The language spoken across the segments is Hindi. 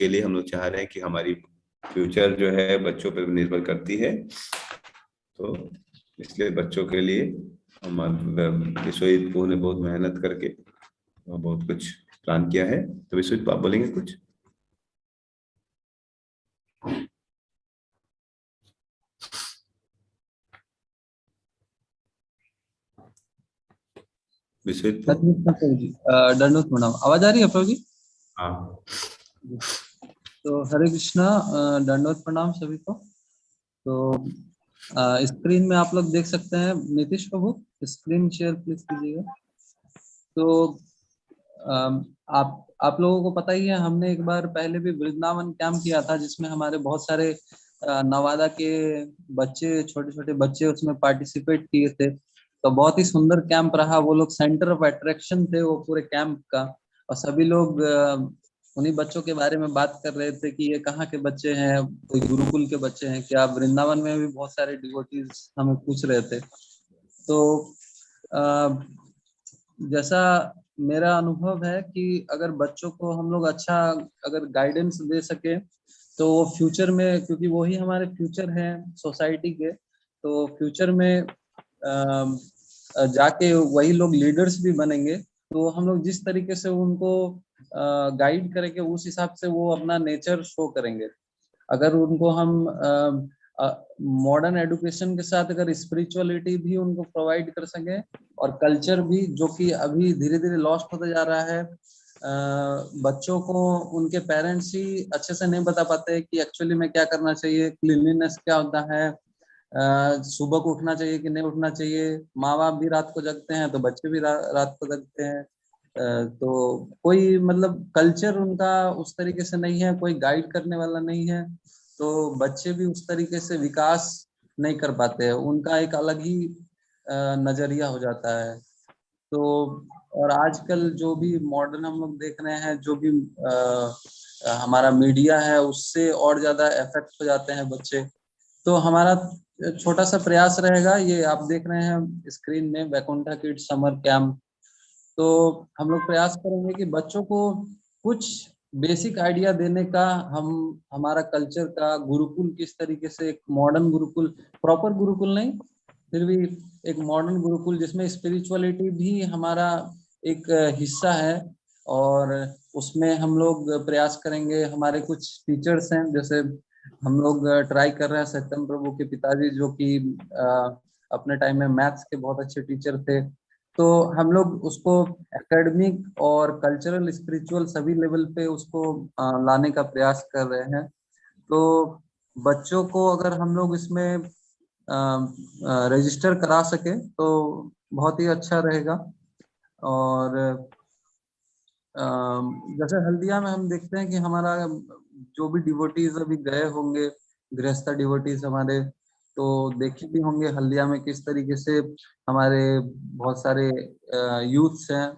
के लिए हम लोग चाह रहे हैं कि हमारी फ्यूचर जो है बच्चों पर निर्भर करती है, तो इसलिए बच्चों के लिए हम विश्वजीत ने बहुत मेहनत करके बहुत कुछ प्लान किया है। तो विश्वजीत आप बोलेंगे कुछ? विश्वजीत? दंडवत प्रणाम। आवाज आ रही है प्रभु जी? हाँ। तो हरे कृष्णा, दंडवत प्रणाम सभी को। तो स्क्रीन में आप लोग देख सकते हैं। नीतीश प्रभु स्क्रीन शेयर प्लीज कीजिएगा। तो आप लोगों को पता ही है, हमने एक बार पहले भी वृंदावन कैंप किया था, जिसमें हमारे बहुत सारे नवादा के बच्चे, छोटे छोटे बच्चे उसमें पार्टिसिपेट किए थे। तो बहुत ही सुंदर कैंप रहा। वो लोग सेंटर ऑफ अट्रैक्शन थे वो पूरे कैंप का। और सभी लोग उन्हीं बच्चों के बारे में बात कर रहे थे कि ये कहाँ के बच्चे हैं, कोई गुरुकुल के बच्चे हैं क्या। वृंदावन में भी बहुत सारे डिवोटीज हमें पूछ रहे थे। तो जैसा मेरा अनुभव है कि अगर बच्चों को हम लोग अच्छा अगर गाइडेंस दे सके, तो वो फ्यूचर में, क्योंकि वही हमारे फ्यूचर हैं सोसाइटी के, तो फ्यूचर में जाके वही लोग लीडर्स भी बनेंगे। तो हम लोग जिस तरीके से उनको गाइड करेंगे, उस हिसाब से वो अपना नेचर शो करेंगे। अगर उनको हम मॉडर्न एजुकेशन के साथ अगर स्पिरिचुअलिटी भी उनको प्रोवाइड कर सके, और कल्चर भी, जो कि अभी धीरे धीरे लॉस्ट होता जा रहा है। बच्चों को उनके पेरेंट्स ही अच्छे से नहीं बता पाते कि एक्चुअली में क्या करना चाहिए, क्लीनलीनेस क्या होता है, सुबह को उठना चाहिए कि नहीं उठना चाहिए। माँ बाप भी रात को जगते हैं तो बच्चे भी रात को जगते हैं। तो कोई मतलब कल्चर उनका उस तरीके से नहीं है, कोई गाइड करने वाला नहीं है। तो बच्चे भी उस तरीके से विकास नहीं कर पाते हैं, उनका एक अलग ही नजरिया हो जाता है। तो और आजकल जो भी मॉडर्न हम लोग देख रहे हैं, जो भी हमारा मीडिया है, उससे और ज्यादा इफेक्ट हो जाते हैं बच्चे। तो हमारा छोटा सा प्रयास रहेगा, ये आप देख रहे हैं स्क्रीन में, वैकुंठा किड्स समर कैंप। तो हम लोग प्रयास करेंगे कि बच्चों को कुछ बेसिक आइडिया देने का, हम हमारा कल्चर का गुरुकुल किस तरीके से, एक मॉडर्न गुरुकुल, प्रॉपर गुरुकुल नहीं, फिर भी एक मॉडर्न गुरुकुल जिसमें स्पिरिचुअलिटी भी हमारा एक हिस्सा है। और उसमें हम लोग प्रयास करेंगे। हमारे कुछ टीचर्स हैं, जैसे हम लोग ट्राई कर रहे हैं, सत्यम प्रभु के पिताजी जो कि अपने टाइम में मैथ्स के बहुत अच्छे टीचर थे। तो हम लोग उसको एकेडमिक और कल्चरल स्पिरिचुअल सभी लेवल पे उसको लाने का प्रयास कर रहे हैं। तो बच्चों को अगर हम लोग इसमें रजिस्टर करा सके तो बहुत ही अच्छा रहेगा। और जैसे हल्दिया में हम देखते हैं कि हमारा जो भी डिवोटीज अभी गए होंगे, गृहस्थ डिवोटीज हमारे, तो देखे भी होंगे हल्दिया में किस तरीके से हमारे बहुत सारे यूथ्स हैं,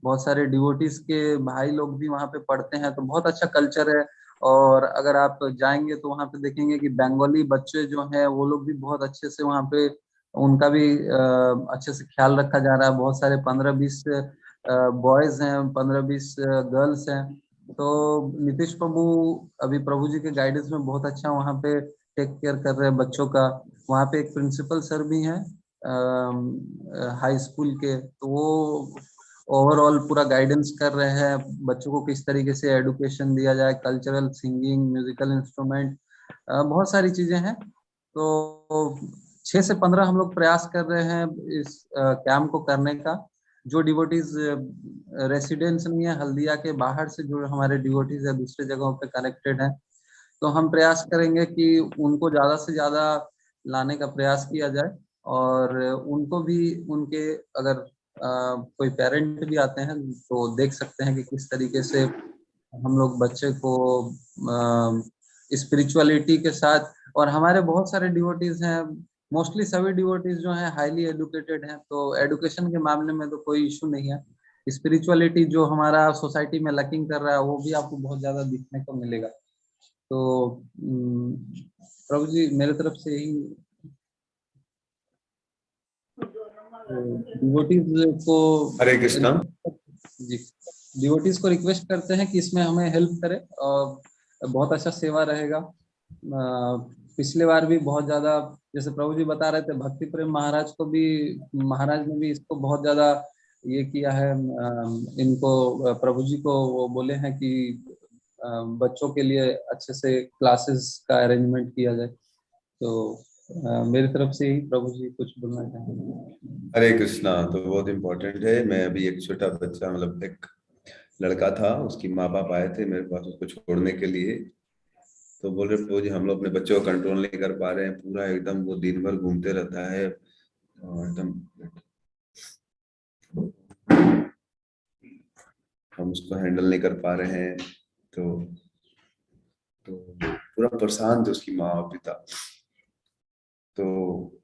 बहुत सारे डिवोटीज के भाई लोग भी वहाँ पे पढ़ते हैं। तो बहुत अच्छा कल्चर है। और अगर आप जाएंगे तो वहाँ पे देखेंगे कि बंगाली बच्चे जो हैं वो लोग भी बहुत अच्छे से वहाँ पे, उनका भी अच्छे से ख्याल रखा जा रहा है। बहुत सारे 15-20 बॉयज हैं, 15-20 गर्ल्स हैं। तो नीतीश प्रभु अभी प्रभु जी के गाइडेंस में बहुत अच्छा वहाँ पे टेक केयर कर रहे हैं बच्चों का। वहाँ पे एक प्रिंसिपल सर भी हैं हाई स्कूल के, तो वो ओवरऑल पूरा गाइडेंस कर रहे हैं बच्चों को किस तरीके से एडुकेशन दिया जाए, कल्चरल, सिंगिंग, म्यूजिकल इंस्ट्रूमेंट, बहुत सारी चीजें हैं। तो 6 से 15 हम लोग प्रयास कर रहे हैं इस कैंप को करने का। जो डिवोटीज रेसिडेंस नहीं है हल्दिया के, बाहर से जो हमारे डिवोटीज है दूसरे जगहों पे कनेक्टेड है, तो हम प्रयास करेंगे कि उनको ज्यादा से ज्यादा लाने का प्रयास किया जाए। और उनको भी, उनके अगर कोई पेरेंट भी आते हैं तो देख सकते हैं कि किस तरीके से हम लोग बच्चे को स्पिरिचुअलिटी के साथ। और हमारे बहुत सारे डिवोटीज हैं, मोस्टली सभी डिवोटीज जो हैं हाईली एजुकेटेड हैं, तो एजुकेशन के मामले में तो कोई इशू नहीं है। स्पिरिचुअलिटी जो हमारा सोसाइटी में लैकिंग कर रहा है वो भी आपको बहुत ज्यादा दिखने को मिलेगा। तो प्रभु जी मेरे तरफ से यही, डिवोटीज को, हरे कृष्णा। जी, डिवोटीज को रिक्वेस्ट करते हैं कि इसमें हमें हेल्प करें। और बहुत अच्छा सेवा रहेगा। पिछले बार भी बहुत ज्यादा, जैसे प्रभु जी बता रहे थे, भक्ति प्रेम महाराज को भी, महाराज ने भी इसको बहुत ज्यादा ये किया है। इनको प्रभु जी को वो बोले हैं कि बच्चों के लिए अच्छे से क्लासेस का अरेंजमेंट किया जाए। तो मेरी तरफ से ही प्रभु जी कुछ बोलना चाहेंगे। हरे कृष्णा। तो बहुत इम्पोर्टेंट है। मैं अभी एक छोटा बच्चा, मतलब एक लड़का था, उसकी माँ बाप आए थे मेरे पास उसको छोड़ने के लिए। तो बोल रहे प्रभु जी हम लोग अपने बच्चों को कंट्रोल नहीं कर पा रहे हैं, पूरा एकदम वो दिन भर घूमते रहता है और एकदम हम उसको हैंडल नहीं कर पा रहे हैं। तो पूरा परेशान थे उसकी माँ और पिता। तो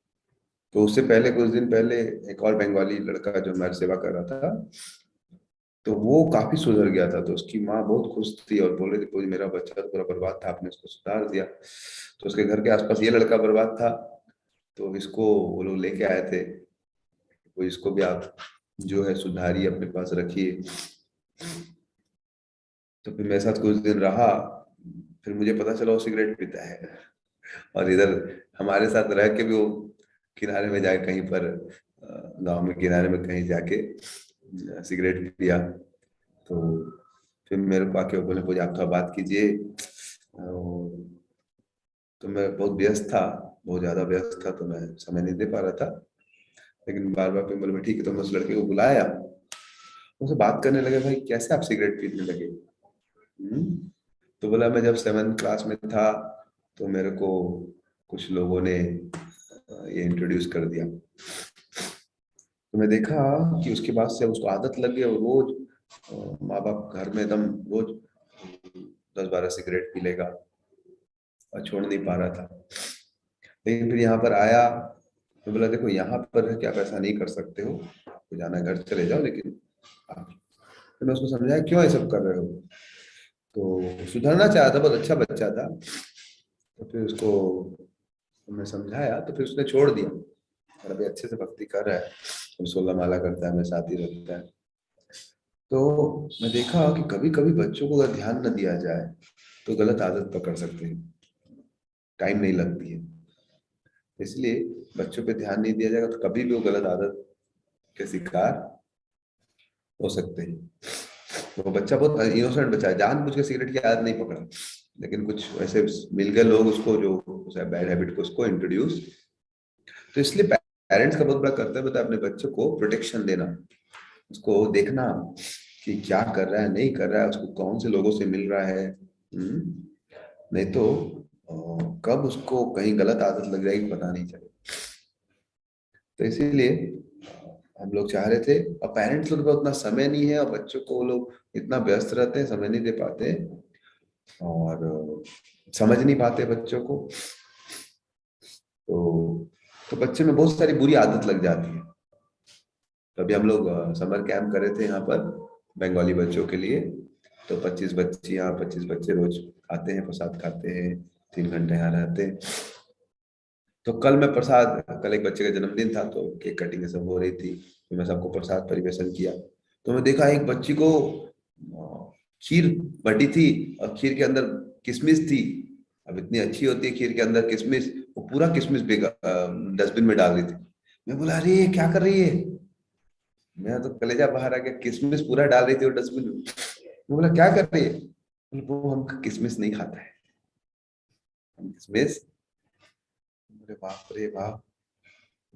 उससे पहले कुछ दिन पहले एक और बंगाली लड़का जो हमारी सेवा कर रहा था, तो वो काफी सुधर गया था। तो उसकी माँ बहुत खुश थी और बोल रही थी कोई मेरा बच्चा तो पूरा बर्बाद था, आपने इसको सुधार दिया। तो उसके घर के आसपास ये लड़का बर्बाद था, तो इसको वो लोग लेके आए थे, तो इसको भी आप जो है सुधारिए, अपने पास रखिए। तो फिर मेरे साथ कुछ दिन रहा, फिर मुझे पता चला वो सिगरेट पीता है। और इधर हमारे साथ रह के भी वो किनारे में जाके कहीं पर गांव में किनारे में कहीं जाके सिगरेट पिया। तो फिर मेरे को आके वो बोले पूजा आप थोड़ा बात कीजिए। तो मैं बहुत व्यस्त था, बहुत ज्यादा व्यस्त था, तो मैं समय नहीं दे पा रहा था। लेकिन बार बार फिर बोले ठीक है। तो मैं उस लड़के को बुलाया, उससे बात करने लगे, भाई कैसे आप सिगरेट पीने लगे? तो बोला मैं जब 7th क्लास में था तो मेरे को कुछ लोगों ने ये इंट्रोड्यूस कर दिया। तो मैं देखा कि उसके बाद से उसको आदत लग गई और रोज माँ बाप घर में एकदम रोज 10-12 सिगरेट पी लेगा और छोड़ नहीं पा रहा था। लेकिन फिर यहाँ पर आया तो बोला देखो यहाँ पर क्या आप ऐसा नहीं कर सकते हो, आपको जाना है घर चले जाओ, लेकिन आप। तो मैं उसको समझाया क्यों ये सब कर रहे हो। तो सुधरना चाहा था, बहुत अच्छा बच्चा था। तो फिर उसको मैं समझाया तो फिर उसने छोड़ दिया और अभी अच्छे से भक्ति कर रहा है, 16 माला करता है, मेरे साथ ही रहता है। तो मैं देखा कि कभी कभी बच्चों को अगर ध्यान न दिया जाए तो गलत आदत पकड़ सकते हैं, टाइम नहीं लगती है। इसलिए बच्चों पे ध्यान नहीं दिया जाएगा तो कभी भी वो गलत आदत के शिकार हो सकते हैं। तो वो बच्चा बहुत इनोसेंट बच्चा है, जानबूझ के सिगरेट की आदत नहीं पकड़ा, लेकिन कुछ ऐसे मिल गए लोग उसको जो बैड हैबिट को उसको इंट्रोड्यूस। तो इसलिए पेरेंट्स का बहुत बड़ा कर्तव्य होता है अपने बच्चों को प्रोटेक्शन देना, उसको देखना कि क्या कर रहा है नहीं कर रहा है, उसको कौन से लोगों से मिल रहा है। नहीं तो कब उसको कहीं गलत आदत लग जाएगी पता नहीं चले। तो इसीलिए हम लोग चाह रहे थे, और पेरेंट्स लोग का उतना समय नहीं है और बच्चों को वो लोग इतना व्यस्त रहते हैं, समय नहीं दे पाते और समझ नहीं पाते बच्चों को। तो बच्चे में बहुत सारी बुरी आदत लग जाती है। तो अभी हम लोग समर कैंप कर रहे थे यहाँ पर बंगाली बच्चों के लिए। तो 25 बच्चे यहाँ, 25 बच्चे रोज आते हैं, प्रसाद खाते हैं, 3 घंटे यहाँ रहते हैं। तो कल मैं प्रसाद, कल एक बच्चे का जन्मदिन था तो केक कटिंग सब हो रही थी, तो मैं सबको प्रसाद परिवेशन किया। तो मैं देखा एक बच्ची को खीर बटी थी और खीर के अंदर किशमिश थी। अब इतनी अच्छी होती है खीर के अंदर किशमिश, वो पूरा किशमिश डस्टबिन में डाल रही थी। मैं बोला अरे ये क्या कर रही है? मैं तो कलेजा बाहर आ गया, किशमिश पूरा डाल रही थी वो डस्टबिन में। मैं बोला क्या कर रही है? वो हम किशमिश नहीं खाता है, हम किशमिश। अरे बाप रे बाप।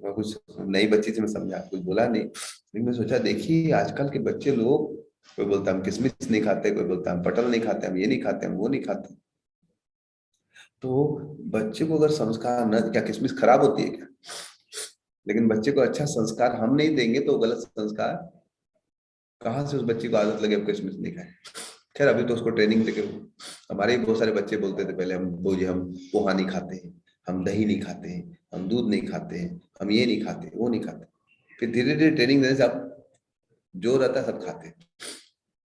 मैं कुछ नई बच्ची थी, मैं समझा, कुछ बोला नहीं, लेकिन मैं सोचा देखिए आजकल के बच्चे लोग, कोई बोलता हम किशमिश नहीं खाते, कोई बोलता हम पटल नहीं खाते, हम ये नहीं खाते, हम वो नहीं खाते। तो बच्चे को अगर संस्कार न, क्या किशमिश खराब होती है क्या? लेकिन बच्चे को अच्छा संस्कार हम नहीं देंगे तो गलत संस्कार कहाँ से उस बच्चे को आदत लगे अब किशमिश नहीं खाए। खैर अभी तो उसको ट्रेनिंग देके, हमारे ही बहुत सारे बच्चे बोलते थे पहले, हम वो जी हम पोहा नहीं खाते हैं, हम दही नहीं खाते हैं, हम दूध नहीं खाते हैं, हम ये नहीं खाते वो नहीं खाते। फिर धीरे धीरे ट्रेनिंग देने से अब जो रहता है सब खाते हैं,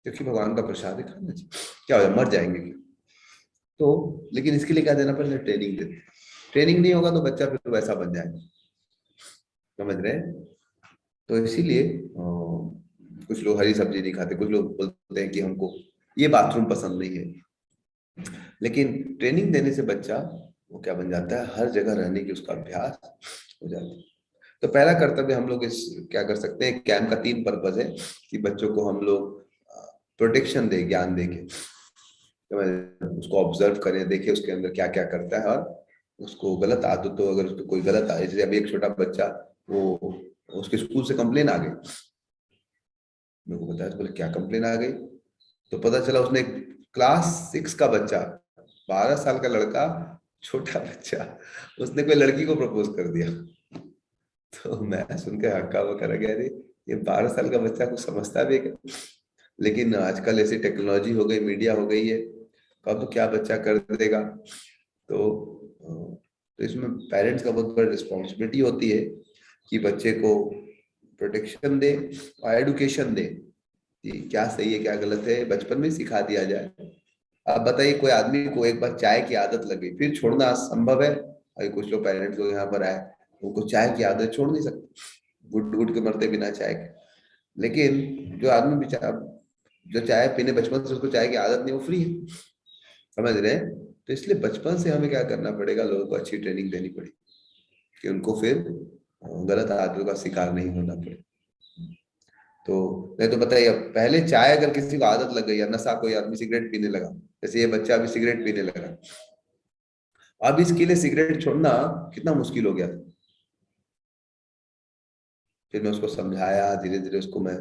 क्योंकि भगवान का प्रसाद है, खाना चाहिए। क्या हो जाए, मर जाएंगे क्या? तो लेकिन इसके लिए क्या देना पड़ेगा? ट्रेनिंग देते। ट्रेनिंग नहीं होगा तो बच्चा फिर वैसा बन जाएगा, समझ रहे हैं? तो इसीलिए कुछ लोग हरी सब्जी नहीं खाते, कुछ लोग बोलते हैं कि हमको ये बाथरूम पसंद नहीं है। लेकिन ट्रेनिंग देने से बच्चा वो क्या बन जाता है, हर जगह रहने की उसका अभ्यास हो जाता है। तो पहला कर्तव्य हम लोग इस क्या कर सकते हैं, कैंप का 3 पर्पज है कि बच्चों को हम लोग प्रोटेक्शन दे, ज्ञान दे के उसको ऑब्जर्व करें, देखें उसके अंदर क्या क्या करता है, और उसको गलत आदतों, अगर उसको कोई गलत आदत, जैसे अभी एक छोटा बच्चा, वो उसके स्कूल से कंप्लेन आ गई, मेरे को बताया, बोले क्या कंप्लेन आ गई, तो पता चला उसने क्लास 6 का बच्चा, 12 साल का लड़का, छोटा बच्चा, उसने कोई लड़की को प्रपोज कर दिया। तो मैं सुनकर हक्का बक्का रह गया, अरे ये 12 साल का बच्चा कुछ समझता भी है क्या? लेकिन आजकल ऐसी टेक्नोलॉजी हो गई, मीडिया हो गई है, कब क्या बच्चा कर देगा। तो इसमें पेरेंट्स का बहुत बड़ी रिस्पॉन्सिबिलिटी होती है कि बच्चे को प्रोटेक्शन दे और एडुकेशन दे कि क्या सही है क्या गलत है, बचपन में सिखा दिया जाए। अब बताइए, कोई आदमी को एक बार चाय की आदत लगी, फिर छोड़ना संभव है? अभी कुछ लोग पेरेंट्स लोग यहाँ पर आए, उनको चाय की आदत छोड़ नहीं सकते, गुट गुट के मरते बिना चाय के। लेकिन जो आदमी बेचारा जो चाय पीने बचपन से उसको चाय की आदत नहीं, वो फ्री है, समझ रहे हैं? तो इसलिए बचपन से हमें क्या करना पड़ेगा, लोगों को अच्छी ट्रेनिंग देनी पड़ेगी कि उनको फिर गलत आदतों का शिकार नहीं होना पड़े। तो नहीं तो बताइए, अब पहले चाय अगर किसी को आदत लग गई, या नशा, कोई आदमी सिगरेट पीने लगा, जैसे ये बच्चा अभी सिगरेट पीने लगा, अब इसके लिए सिगरेट छोड़ना कितना मुश्किल हो गया था। फिर मैं उसको समझाया, धीरे धीरे उसको मैं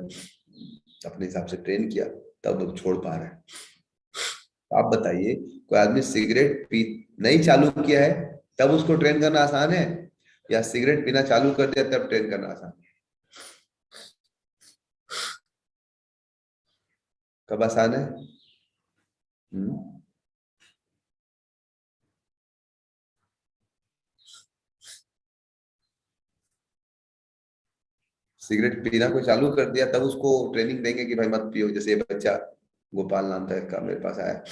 अपने हिसाब से ट्रेन किया, तब वो छोड़ पा रहा है। आप बताइए, कोई आदमी सिगरेट पी नहीं चालू किया है तब उसको ट्रेन करना आसान है, या सिगरेट पीना चालू कर दिया तब ट्रेन करना आसान है? कब आसान है? सिगरेट पीना को चालू कर दिया तब उसको ट्रेनिंग देंगे कि भाई मत पियो। जैसे ये बच्चा गोपाल नाम था इसका, मेरे पास आया,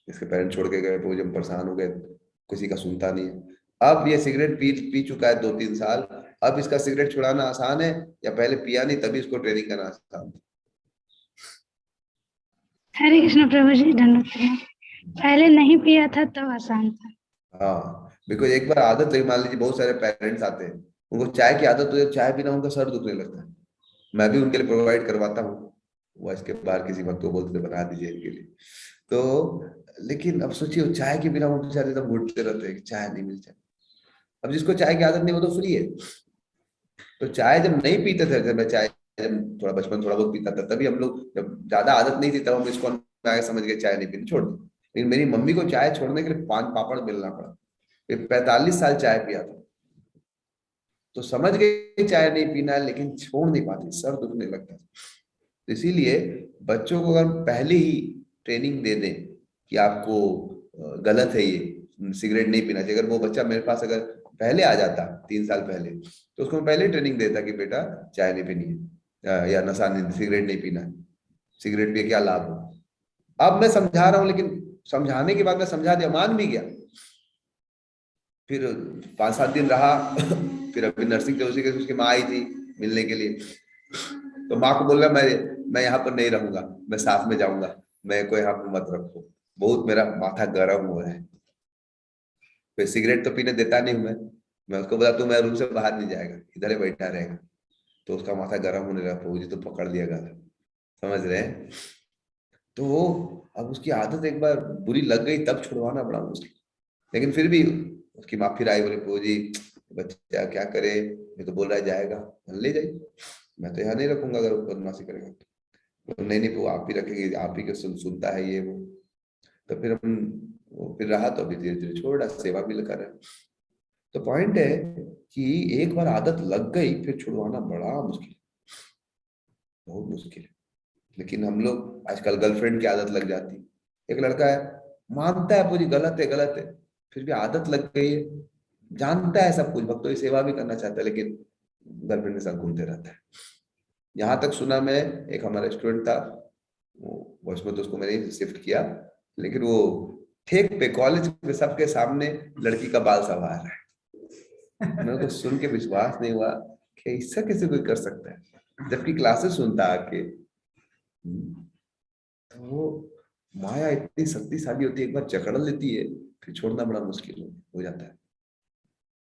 इसके पेरेंट्स छोड़ के गए, वो जब परेशान हो गए, किसी का सुनता नहीं है। अब ये सिगरेट पी पी चुका है 2-3 साल, अब इसका सिगरेट छुड़ाना आसान है, या पहले पिया नहीं तभी इसको ट्रेनिंग करना आसान है? हरे कृष्ण प्रभु जी, धन्यवाद प्रणाम। पहले नहीं पिया था तब आसान था। हाँ, बिकॉज एक बार आदत लगी, मान लीजिए बहुत सारे पेरेंट्स आते हैं, उनको चाय की आदत हो जाए, चाय बिना उनका सर दुखने लगता है, मैं भी उनके लिए प्रोवाइड करवाता हूँ, वो इसके बाहर किसी वक्त को बोलते बना दीजिए इनके लिए। तो लेकिन अब सोचिए, चाय के बिना वो बेचारे एकदम घुटते रहते हैं कि चाय नहीं मिल जाए। अब जिसको चाय की आदत नहीं, वो तो फ्री है। तो चाय जब नहीं पीते थे, जब मैं चाय जब थोड़ा बचपन थोड़ा बहुत पीता था, तभी हम लोग, जब ज्यादा आदत नहीं थी तब हम इसको आगे समझ गए चाय नहीं पीनी, छोड़ दी। लेकिन मेरी मम्मी को चाय छोड़ने के लिए 5 पापड़ मिलना पड़ा, फिर 45 साल चाय पिया था, तो समझ गए चाय नहीं पीना है, लेकिन छोड़ नहीं पाती, सर दुखने लगता था। तो इसीलिए बच्चों को अगर पहले ही ट्रेनिंग दे दें कि आपको गलत है ये, सिगरेट नहीं पीना चाहिए, अगर वो बच्चा मेरे पास अगर पहले आ जाता 3 साल पहले, तो उसको मैं पहले ट्रेनिंग देता कि बेटा चाय नहीं पीनी है, या नशा नहीं, सिगरेट नहीं पीना है, सिगरेट पिए क्या लाभ हो। अब मैं समझा रहा हूँ, लेकिन समझाने के बाद मैं समझा दिया, मान भी गया, फिर 5-7 दिन रहा फिर अभी नर्सिंग से उसकी माँ आई थी मिलने के लिए, तो माँ को बोल रहा मैं यहाँ पर नहीं रहूंगा, मैं साथ में जाऊंगा, मैं को यहाँ पर मत रखो, बहुत मेरा माथा गर्म हो रहा है। फिर सिगरेट तो पीने देता नहीं हूं मैं उसको बोला तू मेरे रूम से बाहर नहीं जाएगा, इधर ही बैठा रहेगा। तो उसका माथा गर्म होने लगा, प्रभु जी तो पकड़ लिया गया, समझ रहे हैं? तो वो अब उसकी आदत एक बार बुरी लग गई, तब छुड़वाना बड़ा मुश्किल। लेकिन फिर भी उसकी माँ फिर आई, बोले प्रभु जी बच्चा क्या करे, ये तो बोल रहा है जाएगा, ले जाइए, मैं तो यहाँ नहीं रखूंगा अगर वो बदमाशी करेगा तो। नहीं नहीं, वो आप ही रखेंगे, आप ही के सुनता है ये वो। तो फिर हम वो फिर रहा, तो अभी धीरे धीरे छोड़ रहा, सेवा भी कर रहा है। तो पॉइंट है कि एक बार आदत लग गई फिर छुड़वाना बड़ा मुश्किल है, बहुत मुश्किल है। लेकिन हम लोग आजकल गर्लफ्रेंड की आदत लग जाती है, एक लड़का है मानता है पूरी गलत है, फिर भी आदत लग गई है, जानता है सब कुछ, भक्तों की सेवा भी करना चाहता है, लेकिन गर्लफ्रेंड के साथ घूमते रहता है। यहाँ तक सुना, मैं एक हमारा स्टूडेंट था, वो उसमें तो उसको मैंने शिफ्ट किया, लेकिन वो ठेक पे कॉलेज में सबके सामने लड़की का बाल संवार रहा है। मेरे को सुन के विश्वास नहीं हुआ कि ऐसा कैसे कोई कर सकता है, जबकि क्लासेस सुनता आके। तो माया इतनी शक्तिशाली होती है, एक बार जकड़ लेती है फिर छोड़ना बड़ा मुश्किल हो जाता है।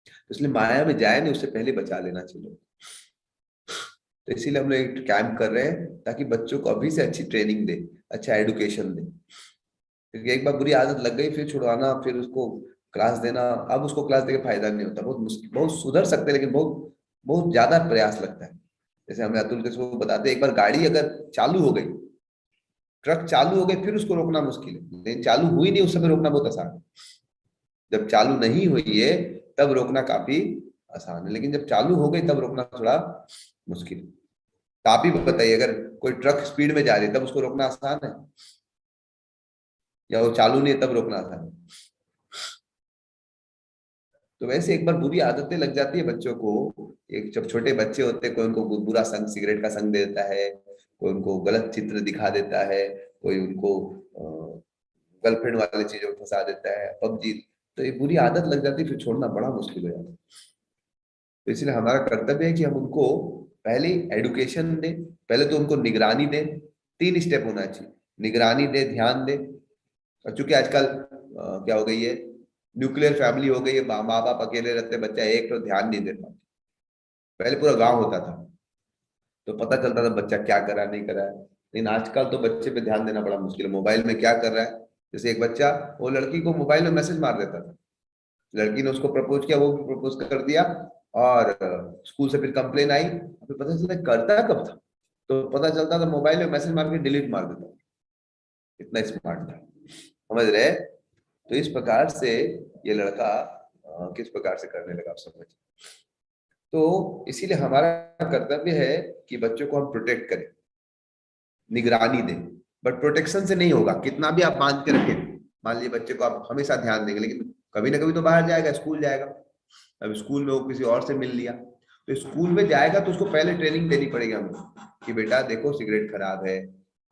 तो इसलिए माया में जाए नहीं, उससे पहले बचा लेना चाहिए। तो इसीलिए हम लोग एक कैंप कर रहे हैं ताकि बच्चों को अभी से अच्छी ट्रेनिंग दे, अच्छा एडुकेशन दे। क्योंकि एक बार बुरी आदत लग गई फिर छुड़वाना, फिर उसको क्लास देना, अब उसको क्लास देके फायदा नहीं होता। बहुत मुश्किल, बहुत सुधर सकते हैं लेकिन बहुत बहुत ज्यादा प्रयास लगता है। जैसे हमें अतुल के को बताते हैं, एक बार गाड़ी अगर चालू हो गई, ट्रक चालू हो गई, फिर उसको रोकना मुश्किल है, लेकिन चालू हुई नहीं उस समय रोकना बहुत आसान है। जब चालू नहीं हुई है तब रोकना काफी आसान है, लेकिन जब चालू हो गई तब रोकना थोड़ा मुश्किल है। तो आप ही बताइए, अगर कोई ट्रक स्पीड में जा रही है तब उसको रोकना आसान है, या वो चालू नहीं है तब रोकना आसान है? तो वैसे एक बार बुरी आदतें लग जाती है बच्चों को, एक जब छोटे बच्चे होते हैं, कोई उनको बुरा संग, सिगरेट का संग देता है, कोई उनको गलत चित्र दिखा देता है, कोई उनको गर्लफ्रेंड वाली चीजों में फंसा देता है, पबजी, तो ये बुरी आदत लग जाती है, फिर छोड़ना बड़ा मुश्किल हो जाता है। तो इसलिए हमारा कर्तव्य है कि हम उनको पहले एडुकेशन दें, पहले तो उनको निगरानी दें। 3 स्टेप होना चाहिए, निगरानी दे, ध्यान दे। और चूंकि आजकल क्या हो गई है, न्यूक्लियर फैमिली हो गई है, माँ बाप अकेले रहते, बच्चा एक तो ध्यान नहीं देता। पहले पूरा गांव होता था तो पता चलता था बच्चा क्या कर रहा है नहीं कर रहा है, लेकिन आजकल तो बच्चे पे ध्यान देना बड़ा मुश्किल है, मोबाइल में क्या कर रहा है। जैसे एक बच्चा, वो लड़की को मोबाइल में मैसेज मार देता था, लड़की ने उसको प्रपोज किया, वो भी प्रपोज कर दिया, और स्कूल से फिर कंप्लेन आई, फिर पता चलता करता कब था, तो पता चलता था मोबाइल में मैसेज मार के डिलीट मार देता, इतना स्मार्ट था। समझ रहे? तो इस प्रकार से ये लड़का किस प्रकार से करने लगा, आप समझ। तो इसीलिए हमारा कर्तव्य है कि बच्चों को हम प्रोटेक्ट करें, निगरानी दें। बट प्रोटेक्शन से नहीं होगा, कितना भी आप बांध के रखें, मान लीजिए बच्चे को आप हमेशा ध्यान देंगे, लेकिन कभी ना कभी तो बाहर जाएगा, स्कूल जाएगा। अब स्कूल में वो किसी और से मिल लिया, तो स्कूल में जाएगा तो उसको पहले ट्रेनिंग देनी पड़ेगी हमको कि बेटा देखो सिगरेट खराब है,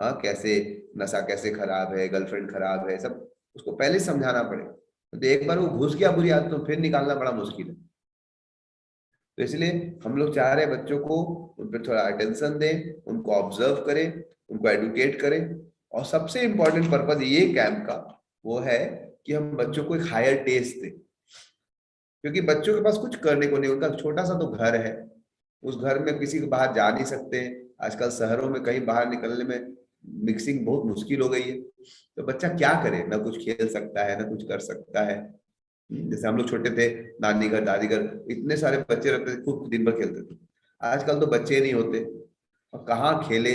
हाँ कैसे नशा कैसे खराब है, गर्लफ्रेंड खराब है, सब उसको पहले समझाना पड़ेगा। तो एक बार वो घुस गया बुरी आदत तो फिर निकालना बड़ा मुश्किल है। तो इसलिए हम लोग चाह रहे हैं बच्चों को उन पर थोड़ा अटेंशन दें, उनको ऑब्जर्व करें, उनको एडुकेट करें। और सबसे इंपॉर्टेंट पर्पज ये कैंप का वो है कि हम बच्चों को एक हायर टेस्ट दें, क्योंकि बच्चों के पास कुछ करने को नहीं, उनका छोटा सा तो घर है, उस घर में किसी के बाहर जा नहीं सकते। आजकल शहरों में कहीं बाहर निकलने में मिक्सिंग बहुत मुश्किल हो गई है, तो बच्चा क्या करे, ना कुछ खेल सकता है ना कुछ कर सकता है। जैसे हम लोग छोटे थे, नानी घर दादी घर इतने सारे बच्चे रहते थे, खूब दिन भर खेलते थे। आजकल तो बच्चे नहीं होते, और कहाँ खेले,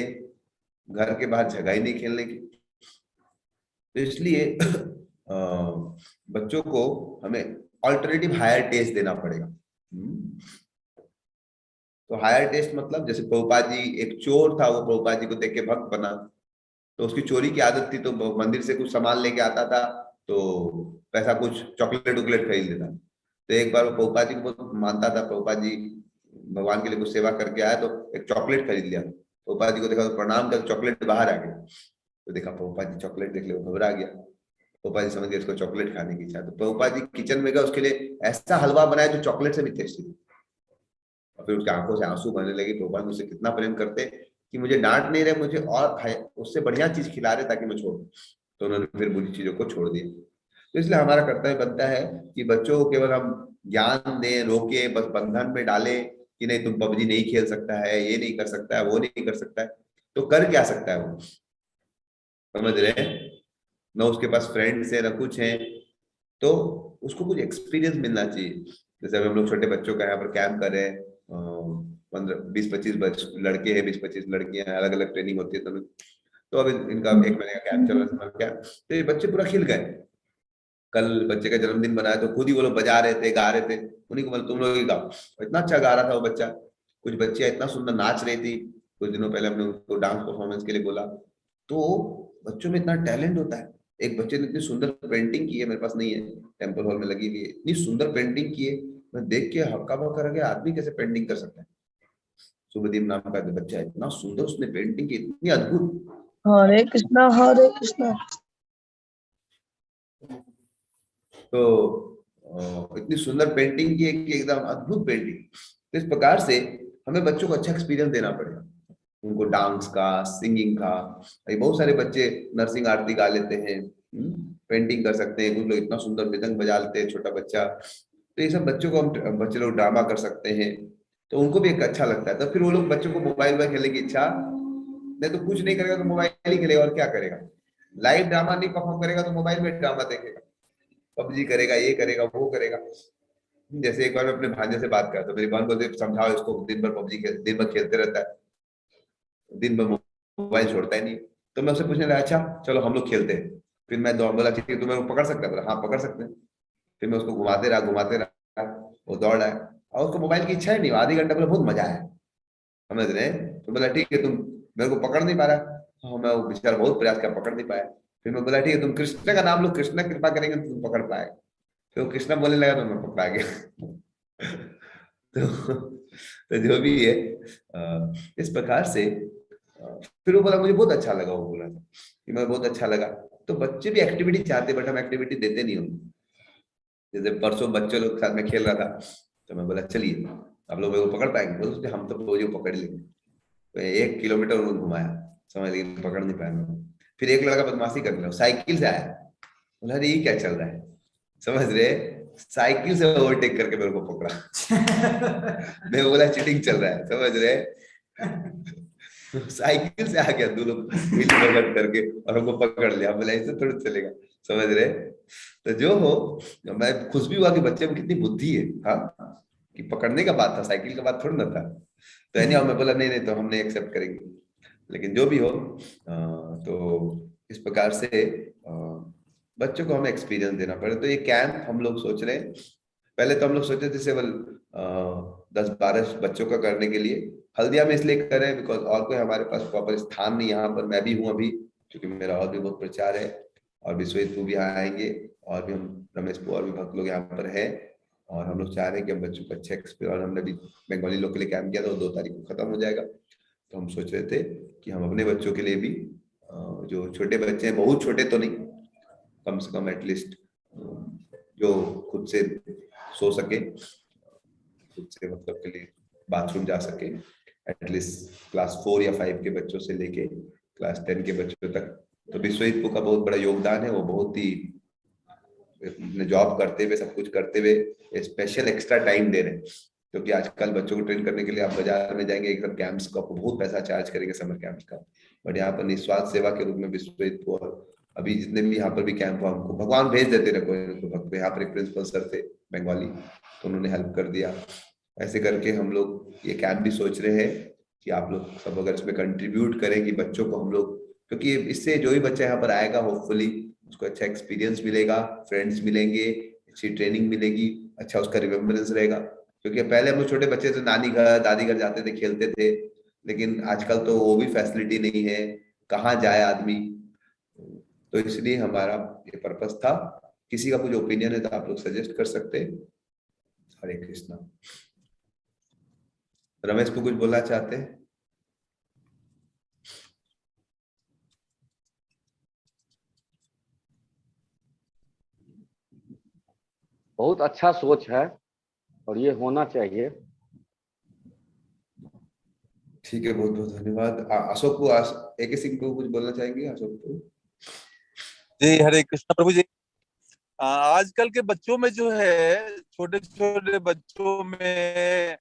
घर के बाहर जगह ही नहीं खेलने की। तो इसलिए बच्चों को हमें ऑल्टरनेटिव हायर टेस्ट देना पड़ेगा। तो हायर टेस्ट मतलब, जैसे प्रभुपाद जी, एक चोर था, वो प्रभुपाद जी को देख के भक्त बना, तो उसकी चोरी की आदत थी, तो मंदिर से कुछ सामान लेके आता था, तो पैसा कुछ चॉकलेट वॉकलेट खरीद लेता। तो एक बार वो प्रभुपाद जी को बहुत मानता था, प्रभुपाद जी भगवान के लिए कुछ सेवा करके आया, तो एक चॉकलेट खरीद लिया। प्रभुपाद जी को देखा तो प्रणाम कर चॉकलेट बाहर आ गया, तो देखा प्रभुपाद जी चॉकलेट देख ले, घबरा गया। प्रभुपाद जी समझ गए इसको चॉकलेट खाने की इच्छा, तो प्रभुपाद जी किचन में गए, उसके लिए ऐसा हलवा बनाया जो चॉकलेट से भी टेस्टी थी। और फिर उसकी आंखों से आंसू बहने लगे, प्रभुपाद मुझसे कितना प्रेम करते कि मुझे डांट नहीं रहे, मुझे और उससे बढ़िया चीज खिला रहे ताकि मैं छोड़ दूं। तो उन्होंने फिर बुरी चीजों को छोड़ दिया। तो इसलिए हमारा कर्तव्य बनता है कि बच्चों को केवल हम ज्ञान दें, रोके, बस बंधन में डालें कि नहीं तुम पबजी नहीं खेल सकता है, ये नहीं कर सकता है, वो नहीं कर सकता है। तो कर क्या सकता है वो, समझ रहे हैं? ना उसके पास फ्रेंड्स है ना कुछ है, तो उसको कुछ एक्सपीरियंस मिलना चाहिए। जैसे अभी हम लोग छोटे बच्चों का यहाँ पर कैंप कर रहे हैं, 15 20 25 लड़के हैं, 20 25 लड़कियां हैं, अलग अलग ट्रेनिंग होती है। तो अब इनका 1 महीने का कैंप चल रहा है, कैंप, तो ये बच्चे पूरा खिल गए। कल बच्चे का जन्मदिन बनाया तो खुद ही वो लोग बजा रहे थे, गा रहे थे, उन्हीं को बोले तुम लोग ही गाओ। इतना अच्छा गा रहा था वो बच्चा, कुछ बच्चियां इतना सुंदर नाच रही थी। कुछ दिनों पहले हमने उनको डांस परफॉर्मेंस के लिए बोला। तो बच्चों में इतना टैलेंट होता है। एक बच्चे ने इतनी सुंदर पेंटिंग की है, मेरे पास नहीं है, टेम्पल हॉल में लगी हुई है, इतनी सुंदर पेंटिंग की है, मैं देख के हक्का बक्का रह गया, आदमी कैसे पेंटिंग कर सकता है। शुभदीप नाम का बच्चा है, इतना सुंदर उसने पेंटिंग की, इतनी अद्भुत। हरे कृष्णा हरे कृष्णा। तो इतनी सुंदर पेंटिंग की है कि एकदम अद्भुत पेंटिंग। तो इस प्रकार से हमें बच्चों को अच्छा एक्सपीरियंस देना पड़ेगा। उनको डांस का, सिंगिंग का, बहुत सारे बच्चे नरसिंह आरती गा लेते हैं, पेंटिंग कर सकते हैं, कुछ लोग इतना सुंदर मृदंग बजा लेते हैं, छोटा बच्चा। तो ये सब बच्चों को हम, बच्चे लोग ड्रामा कर सकते हैं, तो उनको भी एक अच्छा लगता है। तो फिर वो लोग बच्चों को मोबाइल में खेलने की इच्छा, नहीं तो कुछ नहीं करेगा तो मोबाइल ही खेलेगा, और क्या करेगा। लाइव ड्रामा नहीं परफॉर्म करेगा तो मोबाइल में ड्रामा देखेगा, पबजी करेगा, ये करेगा, वो करेगा। जैसे एक बार मैं अपने भांजे से बात करता, मेरी बहन बोलते समझाओ इसको, दिन भर पबजी दिन भर खेलते रहता है, दिन भर मोबाइल छोड़ता ही नहीं। तो मैं उससे पूछने लगा, अच्छा चलो हम लोग खेलते हैं। फिर मैं दौड़ बोला, ठीक है तुम मेरे को पकड़ सकते हैं? बोला हाँ पकड़ सकते हैं। फिर मैं उसको घुमाते रहा, वो दौड़ रहा है और उसको मोबाइल की इच्छा ही नहीं, आधी घंटा बोला बहुत मजा आया, समझ रहे हैं। तो बोला ठीक है, तुम मेरे को पकड़ नहीं पा रहा। हाँ मैं वो बेचारा बहुत प्रयास किया, पकड़ नहीं पाया। फिर मैं बोला ठीक है, तुम कृष्ण का नाम लो, कृष्ण कृपा करेंगे तो तुम पकड़ पाए। फिर वो कृष्णा बोलने लगा तो मैं पकड़ा गया। तो जो भी है इस प्रकार से फिर वो बोला मुझे बहुत अच्छा लगा, वो बोला था कि मैं बहुत अच्छा लगा। तो बच्चे भी एक्टिविटी चाहते, बट हम एक्टिविटी देते नहीं उनको। जैसे परसों बच्चे लोग के साथ में खेल रहा था, तो मैं बोला चलिए आप लोग मेरे को पकड़ पाएंगे? बोले हम तो रोज पकड़ लेंगे। तो 1 किलोमीटर उनको घुमाया, समझ लेकिन पकड़ नहीं पाया मैं। फिर एक लड़का बदमाशी करने लगा, साइकिल से आया, बोला अरे ये क्या चल रहा है, समझ रहे, साइकिल से ओवरटेक करके मेरे को पकड़ा। मैं बोला चीटिंग चल रहा है, समझ रहे। साइकिल से आ गया, दो लोग मिली भगत करके और हमको पकड़ लिया। बोला ऐसे थोड़ा चलेगा, समझ रहे। तो जो हो, मैं खुश भी हुआ कि बच्चे में कितनी बुद्धि है, हाँ कि पकड़ने का बात था, साइकिल का बात थोड़ा ना था। तो एनी मैं बोला नहीं नहीं, तो हम नहीं एक्सेप्ट करेंगे। लेकिन जो भी हो, तो इस प्रकार से बच्चों को हमें एक्सपीरियंस देना पड़े। तो ये कैंप हम लोग सोच रहे हैं, पहले तो हम लोग सोचे थे केवल 10-12 बच्चों का करने के लिए। हल्दिया में इसलिए करें बिकॉज और कोई हमारे पास प्रॉपर स्थान नहीं, यहाँ पर मैं भी हूँ अभी, क्योंकि मेरा और भी बहुत प्रचार है, और विश्वजीत भी यहाँ आएंगे, और भी हम रमेश और भी भक्त लोग यहाँ पर है। और हम लोग चाह रहे हैं कि हम बच्चों को अच्छे एक्सपीरियंस, और हमने भी बंगाली लोग के लिए कैंप किया था, वो 2 तारीख को खत्म हो जाएगा। तो हम सोच रहे थे कि हम अपने बच्चों के लिए भी, जो छोटे बच्चे हैं, बहुत छोटे तो नहीं, कम से कम एटलीस्ट जो खुद से सो सके, खुद से मतलब के लिए बाथरूम जा सके, एटलीस्ट क्लास 4 या 5 के बच्चों से लेके क्लास 10 के बच्चों तक। तो विश्वजीत का बहुत बड़ा योगदान है, वो बहुत ही जॉब करते हुए, सब कुछ करते हुए स्पेशल एक्स्ट्रा टाइम दे रहे हैं। क्योंकि आजकल बच्चों को ट्रेन करने के लिए आप बाजार में जाएंगे, एकदम कैंप्स का आपको बहुत पैसा चार्ज करेंगे, समर कैंप्स का। बट यहाँ पर निस्वार्थ सेवा के रूप में विश्वजीत को, और अभी जितने भी यहाँ पर भी कैंप हुआ, हमको भगवान भेज देते रहे कोई भक्त। यहाँ पर एक प्रिंसिपल सर थे बंगाली, तो उन्होंने हेल्प कर दिया। ऐसे करके हम लोग ये कैंप भी सोच रहे हैं कि आप लोग सब अगर इसमें कंट्रीब्यूट करें कि बच्चों को हम लोग, क्योंकि इससे जो भी बच्चा यहाँ पर आएगा होपफुली उसको अच्छा एक्सपीरियंस मिलेगा, फ्रेंड्स मिलेंगे, अच्छी ट्रेनिंग मिलेगी, अच्छा उसका रिमेम्बरेंस रहेगा। क्योंकि पहले हम लोग छोटे बच्चे से नानी घर दादी घर जाते थे, खेलते थे, लेकिन आजकल तो वो भी फैसिलिटी नहीं है, कहाँ जाए आदमी। तो इसलिए हमारा ये पर्पस था। किसी का कुछ ओपिनियन है तो आप लोग सजेस्ट कर सकते हैं। हरे कृष्णा। रमेश को कुछ बोलना चाहते हैं? बहुत अच्छा सोच है और ये होना चाहिए। ठीक है, बहुत बहुत धन्यवाद। अशोक को, AK सिंह को कुछ बोलना चाहेंगे? अशोक को। जी हरे कृष्णा प्रभु जी। आजकल के बच्चों में जो है, छोटे छोटे बच्चों में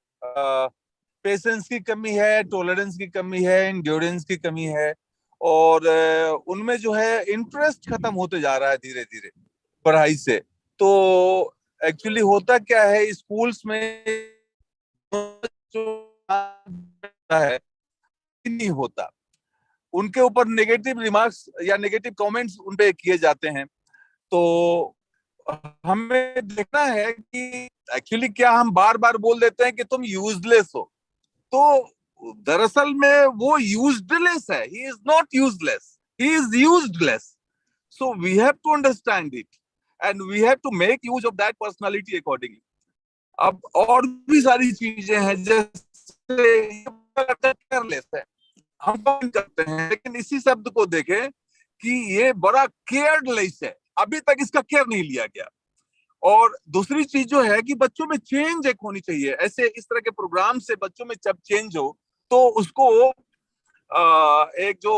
पेशेंस की कमी है, टॉलरेंस की कमी है, एंड्योरेंस की कमी है, और उनमें जो है इंटरेस्ट खत्म होते जा रहा है धीरे धीरे पढ़ाई से। तो एक्चुअली होता क्या है, स्कूल्स में जो है नहीं होता, उनके ऊपर नेगेटिव रिमार्क्स या नेगेटिव कमेंट्स उन पे किए जाते हैं। तो हमें देखना है कि एक्चुअली क्या हम बार बार बोल देते हैं कि तुम यूजलेस हो, तो दरअसल में वो यूजलेस है, he is not useless, he is used less. So we have to understand it and we have to make use of that personality accordingly. अब और भी सारी चीजें हैं, जैसे केयरलेस है, हम करते हैं, लेकिन इसी शब्द को देखें कि ये बड़ा केयरलेस है, अभी तक इसका केयर नहीं लिया गया। और दूसरी चीज जो है कि बच्चों में चेंज एक होनी चाहिए। ऐसे इस तरह के प्रोग्राम से बच्चों में जब चेंज हो तो उसको एक जो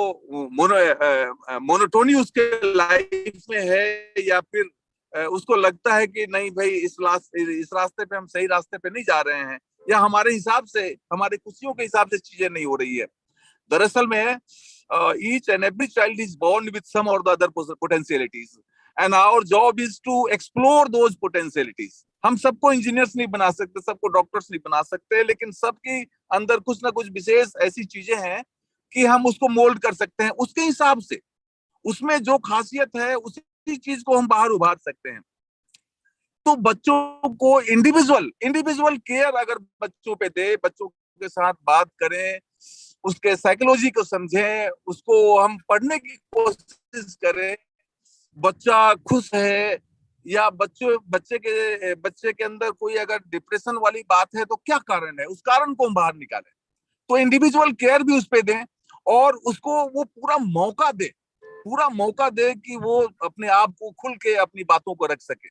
मोनोटोनी उसके लाइफ में है, या फिर उसको लगता है कि नहीं भाई इस रास्ते पे हम सही रास्ते पे नहीं जा रहे हैं, या हमारे हिसाब से, हमारे खुशियों के हिसाब से चीजें नहीं हो रही है। दरअसल में each and every child is born with some or the other potentialities, and our job is to explore those potentialities. हम सबको इंजीनियर्स नहीं बना सकते, सबको डॉक्टर्स नहीं बना सकते, लेकिन सबके अंदर कुछ ना कुछ विशेष ऐसी चीजें हैं कि हम उसको मोल्ड कर सकते हैं उसके हिसाब से। उसमें जो खासियत है उसी चीज को हम बाहर उभार सकते हैं। तो बच्चों को इंडिविजुअल केयर अगर बच्चों पे दे, बच्चों के साथ बात करें, उसके साइकोलॉजी को समझें, उसको हम पढ़ने की कोशिश करें, बच्चा खुश है या बच्चे के अंदर कोई अगर डिप्रेशन वाली बात है तो क्या कारण है, उस कारण को हम बाहर निकालें। तो इंडिविजुअल केयर भी उस पे दें और उसको वो पूरा मौका दे कि वो अपने आप को खुल के अपनी बातों को रख सके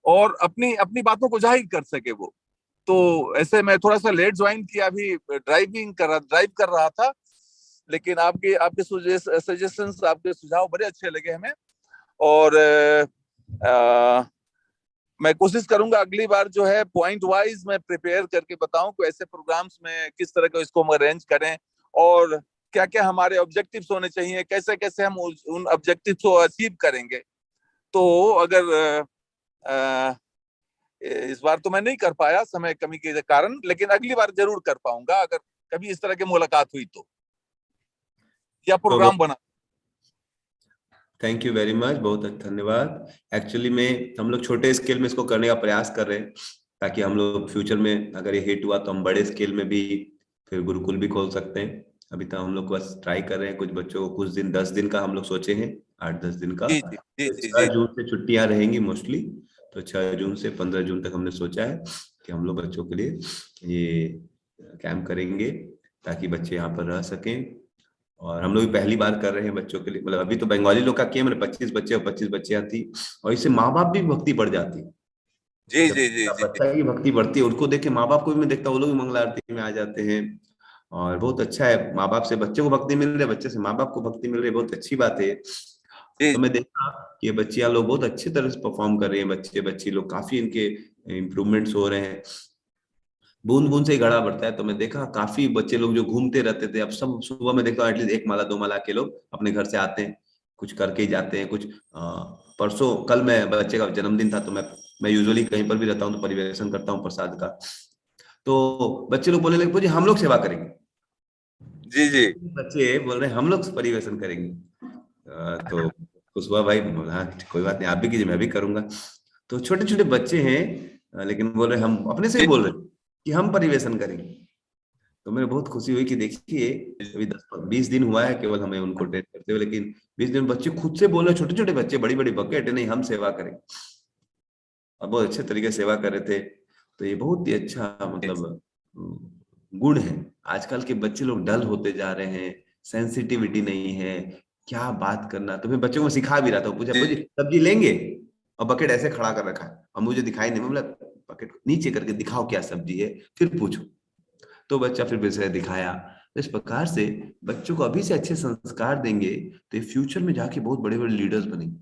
और अपनी बातों को जाहिर कर सके वो। तो ऐसे मैं थोड़ा सा लेट ज्वाइन किया, अभी ड्राइव कर रहा था, लेकिन आपके सजेशंस, आपके सुझाव बड़े अच्छे लगे हमें। और मैं कोशिश करूंगा अगली बार जो है पॉइंट वाइज मैं प्रिपेयर करके बताऊं कि ऐसे प्रोग्राम्स में किस तरह का इसको हम अरेंज करें और क्या क्या हमारे ऑब्जेक्टिव्स होने चाहिए, कैसे कैसे हम उन ऑब्जेक्टिव्स को अचीव करेंगे। तो अगर इस बार तो मैं नहीं कर पाया समय कमी के कारण, लेकिन अगली बार जरूर कर पाऊंगा अगर कभी इस तरह की मुलाकात हुई तो, या प्रोग्राम बना। थैंक यू वेरी मच, बहुत धन्यवाद। एक्चुअली में हम लोग छोटे स्केल में इसको करने का प्रयास कर रहे हैं ताकि हम लोग फ्यूचर में अगर ये हिट हुआ तो हम बड़े स्केल में भी फिर गुरुकुल भी खोल सकते हैं। अभी तक हम लोग बस ट्राई कर रहे हैं, कुछ बच्चों को कुछ दिन 10 दिन का हम लोग सोचे हैं, 8-10 दिन का। 6 जून से छुट्टियां रहेंगी मोस्टली, तो 6 जून से 15 जून तक हमने सोचा है कि हम लोग बच्चों के लिए ये कैंप करेंगे ताकि बच्चे यहाँ पर रह सकें। और हम लोग भी पहली बार कर रहे हैं बच्चों के लिए, मतलब अभी तो बंगाली लोग का किया, मैंने 25 बच्चे और 25 बच्चियां थी, और इससे माँ बाप भी भक्ति बढ़ जाती है। जी, बच्चा की भक्ति बढ़ती है, उनको देख के माँ बाप को भी मैं देखता हूँ, वो लोग भी मंगला आरती में आ जाते हैं। और बहुत अच्छा है, माँ बाप से बच्चे को भक्ति मिल रही है, बच्चे से माँ बाप को भक्ति मिल रही है, बहुत अच्छी बात है। तो मैं देखा कि ये बच्चियां लोग बहुत अच्छी तरह से परफॉर्म कर रही है, बच्ची लोग काफी इनके इम्प्रूवमेंट्स हो रहे हैं, बूंद बूंद से ही घड़ा बढ़ता है। तो मैं देखा काफी बच्चे लोग जो घूमते रहते थे, अब सब सुबह में देखता हूँ एटलीस्ट 1 माला 2 माला के लोग अपने घर से आते हैं, कुछ करके ही जाते हैं। कुछ परसों कल मैं बच्चे का जन्मदिन था, तो मैं यूजुअली कहीं पर भी रहता हूँ तो परिवेशन करता हूँ प्रसाद का, तो बच्चे लोग बोलने लगे जी हम लोग सेवा करेंगे। जी बच्चे बोल रहे हैं हम लोग परिवेशन करेंगे। तो खुश हुआ भाई, हाँ कोई बात नहीं, आप भी कीजिए मैं भी करूंगा। तो छोटे छोटे बच्चे हैं लेकिन बोल रहे हम अपने से ही बोल रहे कि हम परिवेशन करेंगे। तो मेरे बहुत खुशी हुई कि देखिए अभी 10-20 दिन हुआ है केवल हमें उनको ट्रेन करते हुए, लेकिन 20 दिन बच्चे खुद से बोल रहे, छोटे छोटे बच्चे, बड़ी बड़ी बकेट नहीं हम सेवा करेंगे, और बहुत अच्छे तरीके से सेवा कर रहे थे। तो ये बहुत ही अच्छा मतलब गुण है। आजकल के बच्चे लोग डल होते जा रहे हैं, सेंसिटिविटी नहीं है, क्या बात करना। तो मैं बच्चों को सिखा भी रहा था, पूछा सब्जी लेंगे, और बकेट ऐसे खड़ा कर रखा है और मुझे दिखाई नहीं, मतलब बकेट नीचे करके दिखाओ क्या सब्जी है फिर पूछो। तो बच्चा फिर विषय दिखाया। तो इस प्रकार से बच्चों को अभी से अच्छे संस्कार देंगे तो ये फ्यूचर में जाके बहुत बड़े बड़े लीडर्स बनेंगे।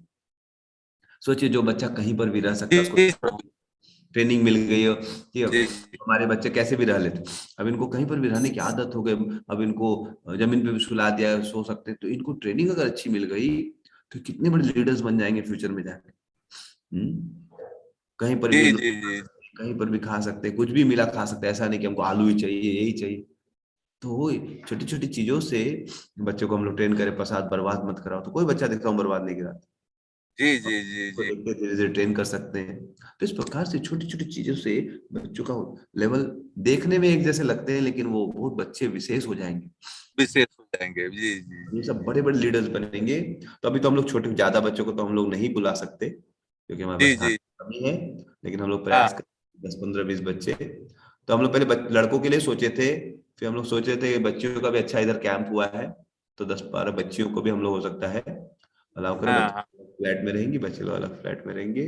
सोचिए जो बच्चा कहीं पर भी रह सकता है, उसको ट्रेनिंग मिल गई है कि हमारे बच्चे कैसे भी रह लेते, अब इनको कहीं पर भी रहने की आदत हो गई, अब इनको जमीन पे भी सुला दिया, सो सकते, तो इनको ट्रेनिंग अगर अच्छी मिल गई तो कितने बड़े लीडर्स बन जाएंगे फ्यूचर में जाके। कहीं पर भी कहीं पर भी खा सकते, कुछ भी मिला खा सकते, ऐसा नहीं कि हमको आलू ही चाहिए यही चाहिए। तो छोटी छोटी चीजों से बच्चों को हम लोग ट्रेन करें, प्रसाद बर्बाद मत कराओ, तो कोई बच्चा देखता हूँ बर्बाद नहीं कराता। धीरे धीरे ट्रेन कर सकते हैं। तो इस प्रकार से छोटी छोटी चीजों से बच्चों का लेवल देखने में एक जैसे लगते हैं, लेकिन वो बहुत बच्चे विशेष हो जाएंगे। ये सब बड़े बड़े लीडर्स बनेंगे। तो अभी तो हम लोग छोटे ज्यादा बच्चों को तो हम लोग नहीं बुला सकते क्योंकि हमारे पास कमी है, लेकिन हम लोग प्रयास करें 10, 15, 20 बच्चे। तो हम लोग पहले लड़कों के लिए सोचे थे, फिर हम लोग सोचे थे बच्चियों का भी अच्छा इधर कैंप हुआ है, तो 10-12 बच्चियों को भी हम लोग हो सकता है अलाउ करें। फ्लैट में रहेंगी, बच्चे लोग अलग फ्लैट में रहेंगे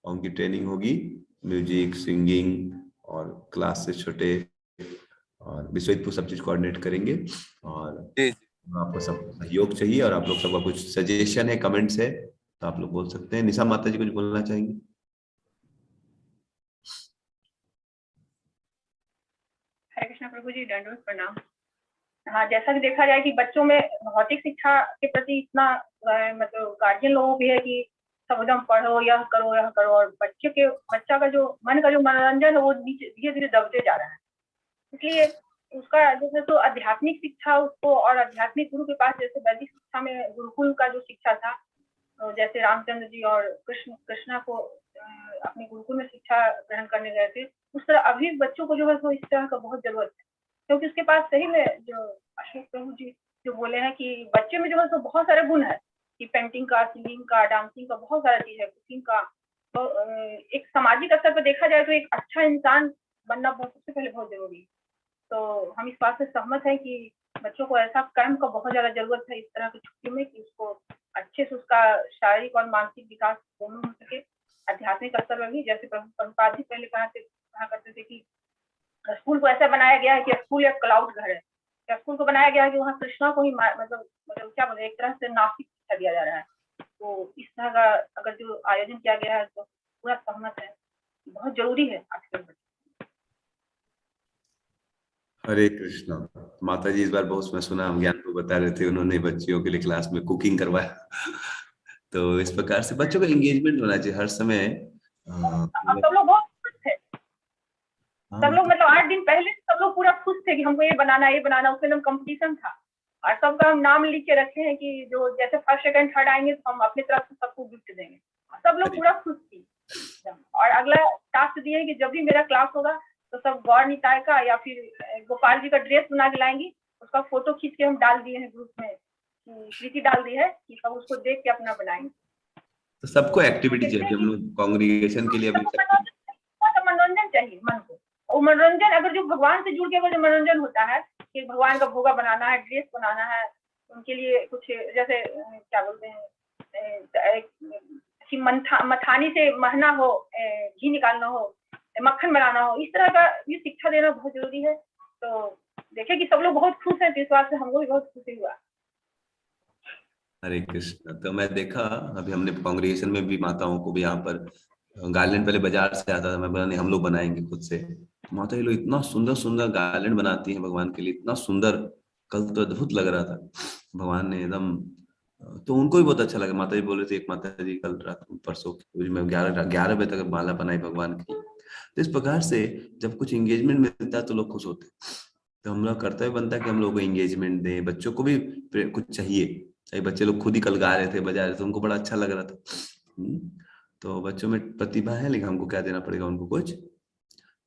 और उनकी ट्रेनिंग होगी म्यूजिक, सिंगिंग और क्लास से छोटे और विश्वजित सब चीज कोऑर्डिनेट करेंगे। और जी आपको सब सहयोग चाहिए और आप लोग सबका कुछ सजेशन है, कमेंट्स है तो आप लोग बोल सकते हैं। निशा माता जी कुछ बोलना चाहेंगे? हरे कृष्णा प्रभु जी, दंडवत प्रणाम। हाँ, जैसा कि देखा जाए कि बच्चों में भौतिक शिक्षा के प्रति इतना मतलब गार्जियन लोगों भी है कि सब एकदम पढ़ो यह करो, और बच्चा का जो मन का जो मनोरंजन है वो धीरे धीरे दबते जा रहा है। इसलिए उसका जैसे तो आध्यात्मिक शिक्षा उसको, और आध्यात्मिक गुरु के पास, जैसे वैदिक शिक्षा में गुरुकुल का जो शिक्षा था, जैसे रामचंद्र जी और कृष्णा को अपने गुरुकुल में शिक्षा ग्रहण करने गए थे, उस तरह अभी बच्चों को जो है इस तरह का बहुत जरूरत है। क्योंकि उसके पास सही में जो अशोक प्रभु जी जो बोले हैं कि बच्चे में जो है बहुत सारे गुण है, कि पेंटिंग का, सिंगिंग का, डांसिंग का, बहुत सारा चीज है, कुकिंग का। तो एक सामाजिक स्तर पर देखा जाए तो एक अच्छा इंसान बनना सबसे पहले बहुत जरूरी है। तो हम इस बात से सहमत हैं कि बच्चों को ऐसा कर्म का बहुत ज्यादा जरूरत है इस तरह की छुट्टियों में, कि उसको अच्छे से उसका शारीरिक और मानसिक विकास दोनों हो सके। आध्यात्मिक स्तर पर भी, जैसे प्रभुपाद जी पहले कहा करते थे कि स्कूल को ऐसा बनाया गया है कि स्कूल एक क्लाउड घर है, या स्कूल को बनाया गया है कि वहाँ कृष्णा को ही मतलब क्या बोले, एक तरह से नास्तिक शिक्षा दिया जा रहा है। तो इस तरह का अगर जो आयोजन किया गया है तो पूरा सहमत है, बहुत जरूरी है आजकल। हरे कृष्णा माता जी, इस बार बहुत मैं सुना, हम ज्ञान को बता रहे थे, उन्होंने बच्चियों के लिए क्लास में कुकिंग करवाया तो इस प्रकार से बच्चों का एंगेजमेंट होना चाहिए हर समय। सब लोग बहुत खुश थे, सब लोग मतलब 8 दिन पहले सब लोग पूरा खुश थे कि हमको ये बनाना, उसमें एकदम कंपटीशन था, और सबका हम नाम लिख के रखे हैं कि जो जैसे फर्स्ट सेकंड थर्ड आएंगे तो हम अपनी तरफ से सबको गिफ्ट देंगे। सब लोग पूरा खुश थी। और अगला टास्क दिए कि जब भी मेरा क्लास होगा तो सब गौर निताय का या फिर गोपाल जी का ड्रेस बना के लाएंगी, उसका फोटो खींच के हम डाल दिए हैं ग्रुप में, प्रीति डाल दी है कि सब उसको देख के अपना बनाएंगे। तो सबको एक्टिविटी चाहिए, हम लोग कांग्रेगेशन के लिए अभी मनोरंजन चाहिए मन को। और मनोरंजन अगर जो भगवान से जुड़ के अगर जो मनोरंजन होता है कि भगवान का भोगा बनाना है, ड्रेस बनाना है, उनके लिए कुछ जैसे क्या बोलते हैं मथानी से महना हो, घी निकालना हो, मक्खन बनाना हो, इस तरह का ये शिक्षा देना बहुत जरूरी है। तो देखे कि सब लोग बहुत खुश हैं, तो इस बात से हमको भी बहुत खुशी हुआ। हरे कृष्ण। तो मैं देखा अभी हमने कांग्रेगेशन में भी माताओं को भी यहाँ पर गार्लैंड पहले बाजार से आता था, मैं बोला नहीं हम लोग बनाएंगे खुद से। माता ये लोग इतना सुंदर सुंदर गार्लैंड बनाती हैं भगवान के लिए, इतना सुंदर, कल तो अद्भुत लग रहा था भगवान ने एकदम। तो उनको भी बहुत अच्छा लगा। माता जी बोल रही थी, एक माता जी कल रात परसों में 11 बजे तक माला बनाई भगवान की। तो इस प्रकार से जब कुछ एंगेजमेंट मिलता है तो लोग खुश होते हैं। तो हम लोग कर्तव्य बनता है कि हम लोग को एंगेजमेंट दें, बच्चों को भी कुछ चाहिए। बच्चे लोग खुद ही कल गा रहे थे, बजा रहे थे, उनको बड़ा अच्छा लग रहा था। तो बच्चों में प्रतिभा है, लेकिन हमको क्या देना पड़ेगा, उनको कुछ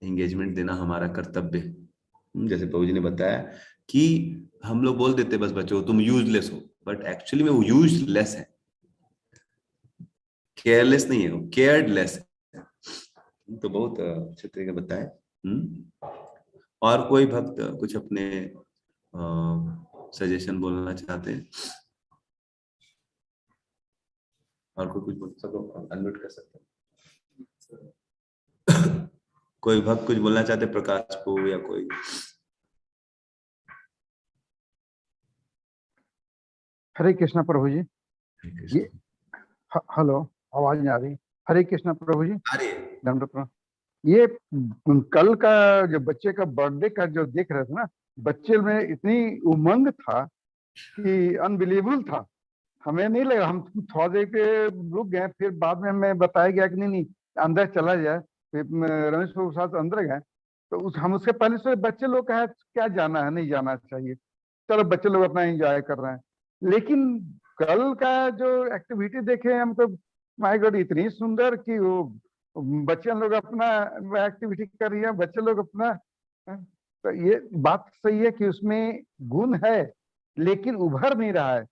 एंगेजमेंट देना हमारा कर्तव्य है। जैसे प्रभु जी ने बताया कि हम लोग बोल देते बस बच्चों तुम यूजलेस हो, बट एक्चुअली में वो यूजलेस है, केयरलेस नहीं है, वो केयरलेस है। तो बहुत अच्छे तरीके बताए। और कोई भक्त कुछ अपने सजेशन बोलना चाहते हैं? और कोई कुछ बोल सको, अनम्यूट कर सकते हैं। कोई भक्त कुछ बोलना चाहते, प्रकाश को या कोई? हरे कृष्णा प्रभु जी। ये हेलो, आवाज नहीं आ रही? हरे कृष्णा प्रभु जी। दंडवत। ये कल का जो बच्चे का बर्थडे का जो देख रहे थे ना, बच्चे में इतनी उमंग था कि अनबिलीवेबल था। हमें नहीं लगा, हम थोड़ा देर के रुक गए, फिर बाद में हमें बताया गया कि नहीं अंदर चला जाए। फिर रमेश प्रभु साथ अंदर गए, तो हम उसके पहले से बच्चे लोग कहे क्या जाना है, नहीं जाना चाहिए, चलो बच्चे लोग अपना एंजॉय कर रहे हैं। लेकिन कल का जो एक्टिविटी देखे हम तो माय गॉड इतनी सुंदर कि वो बच्चे लोग अपना एक्टिविटी कर रही है, बच्चे लोग अपना। तो ये बात सही है कि उसमें गुण है लेकिन उभर नहीं रहा है।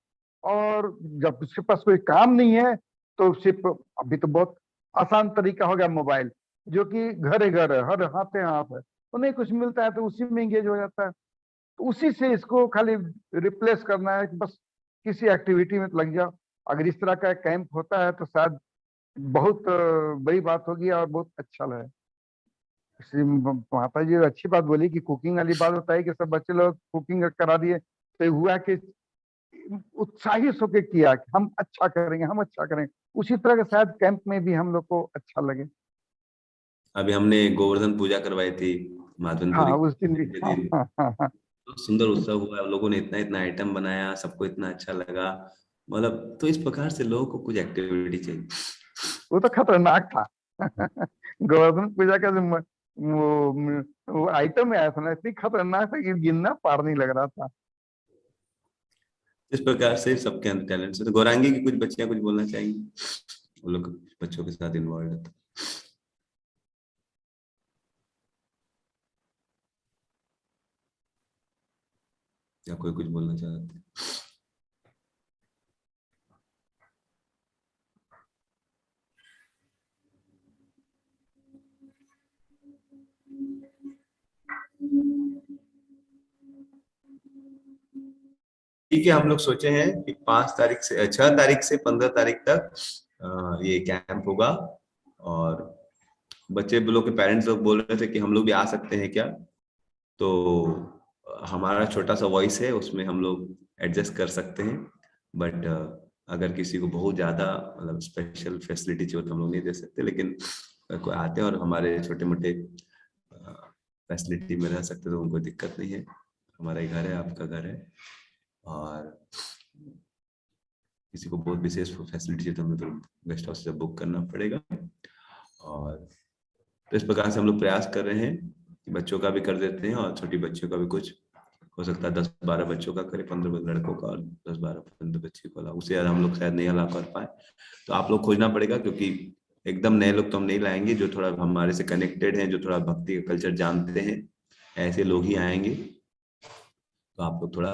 और जब उसके पास कोई काम नहीं है तो सिर्फ अभी तो बहुत आसान तरीका हो गया मोबाइल, जो कि घर है, हर हाथ है, उन्हें कुछ मिलता है तो उसी में एंगेज हो जाता है। तो उसी से इसको खाली रिप्लेस करना है कि बस किसी एक्टिविटी में लग जाओ। अगर इस तरह का कैंप होता है तो शायद बहुत बड़ी बात होगी और बहुत अच्छा लगे। माता जी अच्छी बात बोली कि कुकिंग वाली बात बताई कि सब बच्चे लोग कुकिंग करा दिए, तो हुआ कि उत्साहित होकर किया कि हम अच्छा करेंगे, हम अच्छा करेंगे। उसी तरह के शायद कैंप में भी हम लोग को अच्छा लगे। अभी हमने गोवर्धन पूजा करवाई थी माधवनपुरी हाँ उस दिन भी, के हाँ दिन, हाँ हाँ हाँ। तो सुंदर उत्सव हुआ, लोगों ने इतना इतना आइटम बनाया, सबको इतना अच्छा लगा। मतलब तो इस प्रकार से लोगों को कुछ एक्टिविटी चाहिए। वो तो खतरनाक था। गोवर्धन पूजा का जो वो आइटम आया था ना, इतनी खतरनाक था कि गिनना पार नहीं लग रहा था। इस प्रकार से सबके अंदर टैलेंट है। तो गौरांगी की कुछ बच्चियां कुछ बोलना चाहेंगी, वो लोग बच्चों के साथ इन्वॉल्व है तो। या कोई कुछ बोलना चाहते हैं? ठीक है, हम लोग सोचे हैं कि 5 तारीख से 6 तारीख से 15 तारीख तक ये कैंप होगा। और बच्चे लोग के पेरेंट्स लोग बोल रहे थे कि हम लोग भी आ सकते हैं क्या, तो हमारा छोटा सा वॉइस है, उसमें हम लोग एडजस्ट कर सकते हैं। बट अगर किसी को बहुत ज्यादा मतलब स्पेशल फैसिलिटी चाहिए तो हम लोग नहीं दे सकते, लेकिन कोई आते हैं और हमारे छोटे मोटे फैसिलिटी में रह सकते तो उनको दिक्कत नहीं है। हमारा ही घर है, आपका घर है, और किसी को बहुत विशेष फैसिलिटी चाहिए तो हमें फिर गेस्ट हाउस से बुक करना पड़ेगा। और तो इस प्रकार से हम लोग प्रयास कर रहे हैं कि बच्चों का भी कर देते हैं और छोटी बच्चियों का भी, कुछ हो सकता है 10-12 बच्चों का करें, 15 लड़कों का और 10-12-15 बच्चे को ला, उससे ज्यादा हम लोग शायद नहीं अला कर पाए। तो आप लोग खोजना पड़ेगा, क्योंकि एकदम नए लोग तो हम नहीं लाएंगे, जो थोड़ा हमारे से कनेक्टेड हैं, जो थोड़ा भक्ति का कल्चर जानते हैं, ऐसे लोग ही आएंगे। तो आप लोग थोड़ा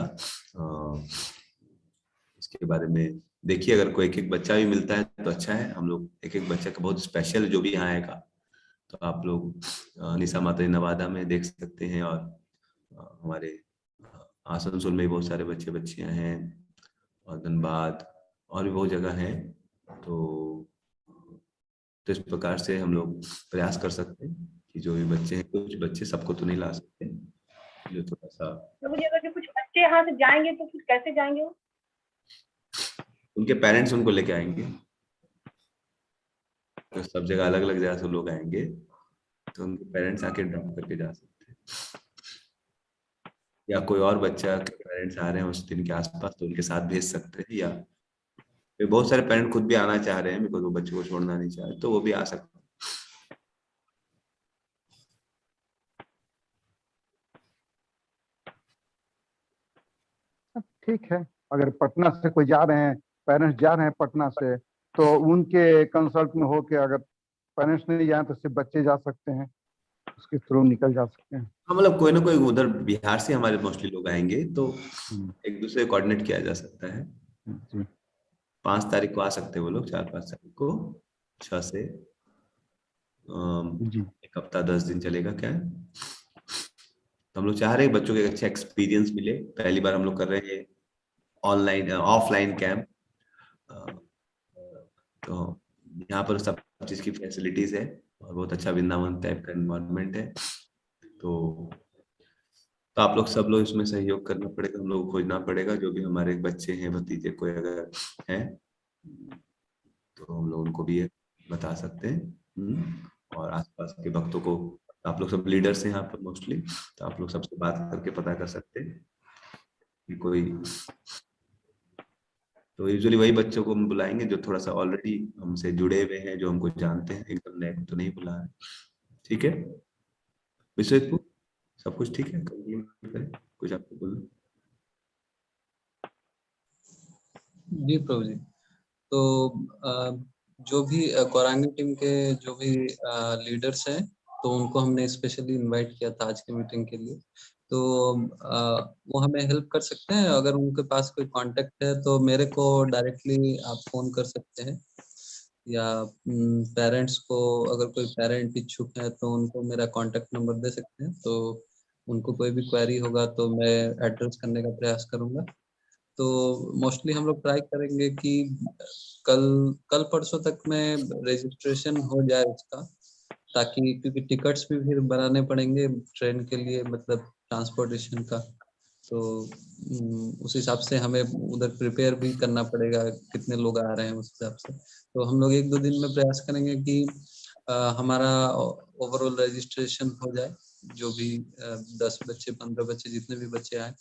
इसके बारे में देखिए, अगर कोई एक एक बच्चा भी मिलता है तो अच्छा है। हम लोग एक एक बच्चा का बहुत स्पेशल जो भी यहाँ आएगा, तो आप लोग निशा माता नवादा में देख सकते हैं, और हमारे आसनसोल में भी बहुत सारे बच्चे बच्चियां हैं, और धनबाद और भी बहुत जगह है। तो इस प्रकार से हम लोग प्रयास कर सकते हैं कि जो भी बच्चे हैं, कुछ बच्चे, सबको तो नहीं ला सकते, जो थोड़ा सा। तो मुझे अगर कुछ बच्चे यहाँ से जाएंगे तो फिर कैसे जाएंगे वो? उनके पेरेंट्स उनको लेके आएंगे, तो सब जगह अलग अलग जगह से लोग आएंगे, तो उनके पेरेंट्स आके ड्रॉप करके जा सकते हैं। या कोई और बच्चा के पेरेंट्स आ रहे हैं उस दिन के आसपास, तो उनके साथ भेज सकते हैं। या फिर बहुत सारे पेरेंट खुद भी आना चाह रहे हैं, बिकॉज वो बच्चों को छोड़ना नहीं चाह रहे, तो वो भी आ सकते हैं। ठीक है, अगर पटना से कोई जा रहे हैं, पेरेंट्स जा रहे हैं पटना से, तो उनके कंसल्ट में होके, अगर पेरेंट्स नहीं जाए तो सिर्फ बच्चे जा सकते हैं, उसके थ्रू निकल जा सकते हैं। हाँ, मतलब कोई ना कोई उधर बिहार से हमारे मोस्टली लोग आएंगे, तो एक दूसरे कोऑर्डिनेट किया जा सकता है। 5 तारीख को आ सकते हैं वो लोग, 4-5 तारीख को, 6 से एक हफ्ता 10 दिन चलेगा क्या है। तो हम लोग चाह रहे हैं बच्चों को एक अच्छा एक्सपीरियंस मिले। पहली बार हम लोग कर रहे हैं ऑनलाइन ऑफलाइन कैंप, तो यहाँ पर सब चीज की फैसिलिटीज है, और बहुत अच्छा वृंदावन टाइप का एनवायरनमेंट है। तो आप लोग सब लोग इसमें सहयोग करना पड़ेगा, हम लोग को खोजना पड़ेगा। जो भी हमारे बच्चे हैं, भतीजे कोई अगर हैं, तो हम लोग उनको भी बता सकते हैं। और आसपास के भक्तों को, आप लोग सब लीडर्स हैं यहाँ पर मोस्टली, तो आप लोग सबसे बात करके पता कर सकते हैं कि कोई, तो यूजुअली वही बच्चों को हम बुलाएंगे जो थोड़ा सा ऑलरेडी हमसे जुड़े हुए हैं, जो हमको जानते हैं, एकदम नए को तो नहीं बुला रहे। ठीक है विश्वजीत, सब कुछ ठीक है? कुछ आपको बोलना? जी प्रभु जी, तो जो भी गौरांगी टीम के जो भी लीडर्स हैं, तो उनको हमने स्पेशली इनवाइट किया था आज की मीटिंग के लिए। तो वो हमें हेल्प कर सकते हैं। अगर उनके पास कोई कांटेक्ट है तो मेरे को डायरेक्टली आप फोन कर सकते हैं, या पेरेंट्स को, अगर कोई पेरेंट इच्छुक है तो उनको मेरा कांटेक्ट नंबर दे सकते हैं। तो उनको कोई भी क्वेरी होगा तो मैं एड्रेस करने का प्रयास करूंगा। तो मोस्टली हम लोग ट्राई करेंगे कि कल परसों तक में रजिस्ट्रेशन हो जाए इसका, ताकि क्योंकि टिकट्स भी फिर बनाने पड़ेंगे ट्रेन के लिए, मतलब ट्रांसपोर्टेशन का, तो उस हिसाब से हमें उधर प्रिपेयर भी करना पड़ेगा कितने लोग आ रहे हैं उस हिसाब से। तो हम लोग 1-2 दिन में प्रयास करेंगे कि हमारा ओवरऑल रजिस्ट्रेशन हो जाए, जो भी 10 बच्चे 15 बच्चे जितने भी बच्चे आए।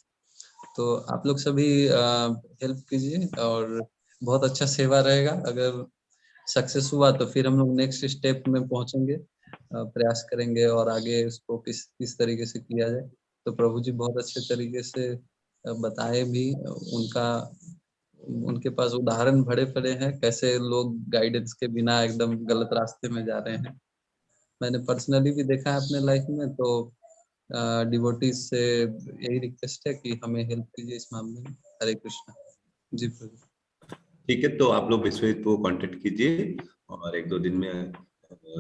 तो आप लोग सभी हेल्प कीजिए और बहुत अच्छा सेवा रहेगा। अगर सक्सेस हुआ तो फिर हम लोग नेक्स्ट स्टेप में पहुंचेंगे, प्रयास करेंगे और आगे उसको किस तरीके से किया जाए। तो प्रभु जी बहुत अच्छे तरीके से बताए भी, उनके पास उदाहरण भरे पड़े हैं कैसे लोग गाइडेंस के बिना एकदम गलत रास्ते में जा रहे हैं। मैंने पर्सनली भी देखा है अपने लाइफ में। तो डिवोटीज से यही रिक्वेस्ट है कि हमें हेल्प कीजिए इस मामले में। हरे कृष्णा जी प्रभु। ठीक है, तो आप लोग विश्वजीत को कांटेक्ट कीजिए और 1-2 दिन में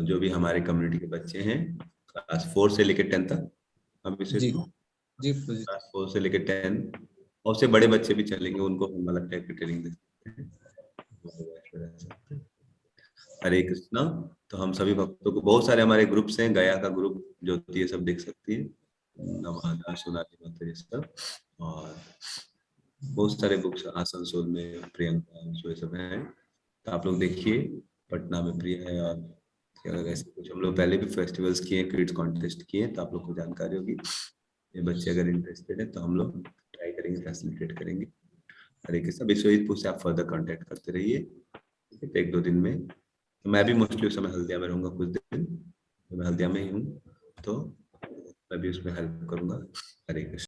जो भी हमारे कम्युनिटी के बच्चे हैं क्लास 4 से लेकर 10 तक, हम विश्वजीत को जी प्रभु जी, क्लास 4 से लेकर 10 और उससे बड़े बच्चे भी चलेंगे, उनको हम अलग टाइप की ट्रेनिंग दे सकते हैं। हरे कृष्णा। तो हम सभी भक्तों को, बहुत सारे हमारे ग्रुप्स हैं, गया का ग्रुप ज्योति, ये सब देख सकती है, नवादा, सोनाली माता, ये सब, और बहुत सारे बुक्स आसनसोल में, प्रियंका, ये सब है। तो आप लोग देखिए, पटना में प्रिय है, और ऐसे कुछ हम लोग पहले भी फेस्टिवल्स किए, क्विज कॉन्टेस्ट किए, तो आप लोग को जानकारी होगी। ये बच्चे अगर इंटरेस्टेड है तो हम लोग ट्राई करेंगे, फैसिलिटेट करेंगे। हरे कृष्णा। विश्वजीत से आप फर्दर कांटेक्ट करते रहिए, 1-2 दिन में। तो मैं भी मोस्टली उस समय हल्दिया में रहूंगा कुछ दिन, तो मैं हल्दिया में ही हूँ, तो मैं भी उसमें हेल्प करूंगा। हरे कृष्ण।